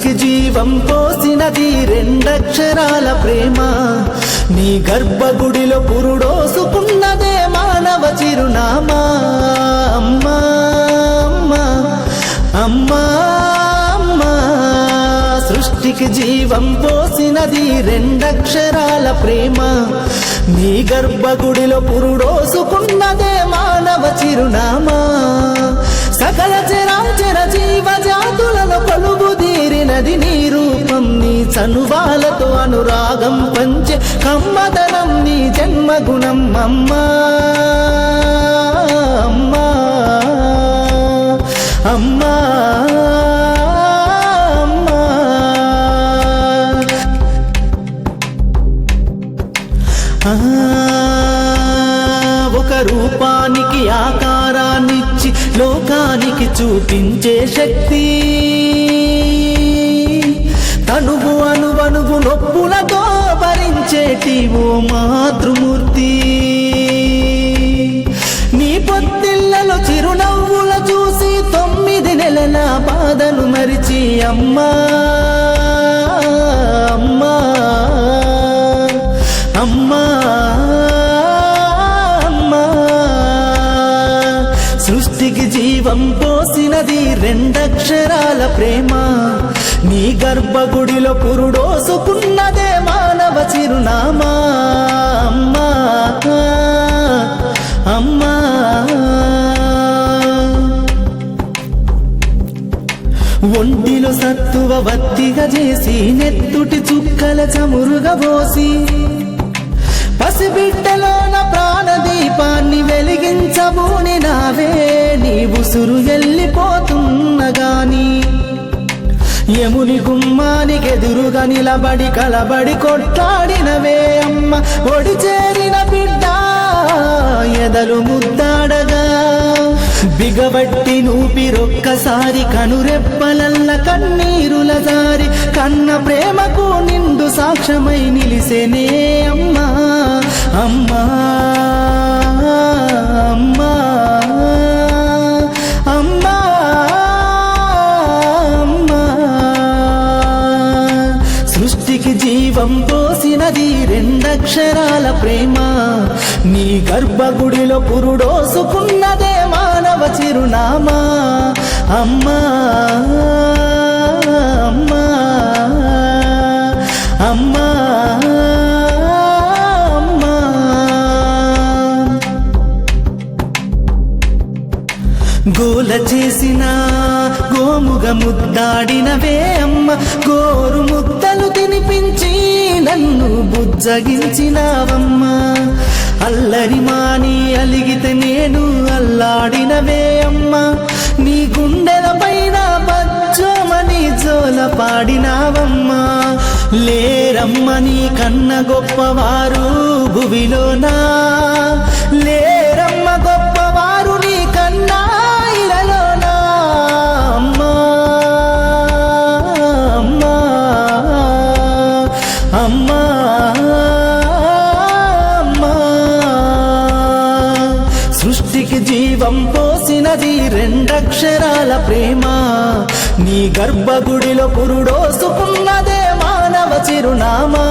సృష్టికి జీవం పోసినది రెండక్షరాల ప్రేమ నీ గర్భగుడిలో పురుడోసుకున్నదే మానవ చిరునామా అమ్మా అమ్మా అమ్మా అమ్మా సృష్టికి జీవం పోసినది రెండక్షరాల ప్రేమ నీ గర్భగుడిలో పురుడోసుకున్నదే మానవ చిరునామా సకల చరాచర జీవ జాతులను కొలువుదీరినది నీ రూపం నీ చనువాలతో అనురాగం పంచే కమ్మదనం నీ జన్మగుణం అమ్మా అమ్మా అమ్మా ఒక రూపానికి ఆకారాన్నిచ్చి లోకానికి చూపించే శక్తి తనువు అనువనువు నొప్పులతో భరించేటి ఓ మాతృమూర్తి నీ పొత్తిళ్లలో చిరునవ్వుల చూసి 9 నెలల బాధను మరిచి అమ్మా అమ్మా అమ్మా అమ్మా సృష్టికి జీవం పోసినది రెండక్షరాల ప్రేమ నీ గర్భగుడిలో పురుడోసుకున్నదే మానవ చిరునామా అమ్మా అమ్మా ఒంటిలో సత్తువ వత్తిగా చేసి నెత్తుటి చుక్కల చమురుగా పోసి పసిబిడ్డలోన ప్రాణదీపాన్ని వెలిగించబూని నావే నీ ఉసురు వెళ్ళిపోతున్నగాని యముని గుమ్మానికి ఎదురుగా నిలబడి కలబడి కొట్లాడినవే అమ్మ ఒడి చేరిన బిడ్డ ఎదలు ముద్దాడగా బిగబట్టి నూపిరొక్కసారి కనురెప్పలల్ల కన్నీరుల దారి కన్న ప్రేమకు నిండు సాక్ష్యమై నిలిసేనే అమ్మా అమ్మా అమ్మా అమ్మా అమ్మా సృష్టికి జీవం పోసినది రెండక్షరాల ప్రేమ నీ గర్భగుడిలో పురుడోసుకున్నదే మానవ చిరునామా అమ్మా అమ్మా అమ్మా అమ్మా గోల చేసిన గోముగ ముద్దాడినవే అమ్మ గోరు ముద్దలు తినిపించి నన్ను బుజ్జగించినావమ్మా అల్లరి మాని అలిగితే నేను అల్లాడినవే అమ్మా నీ గుండెల పైన బజ్జోమని జోల పాడినావమ్మా లేరమ్మ నీ కన్న గొప్పవారు భువిలోనా లేరమ్మ గొప్పవారు నీ కన్నా ఇలలోనా అమ్మా అమ్మా అమ్మా సృష్టికి జీవం పోసినది రెండక్షరాల ప్రేమ నీ గర్భగుడిలో పురుడోసుకున్నదే మానవ చిరునామా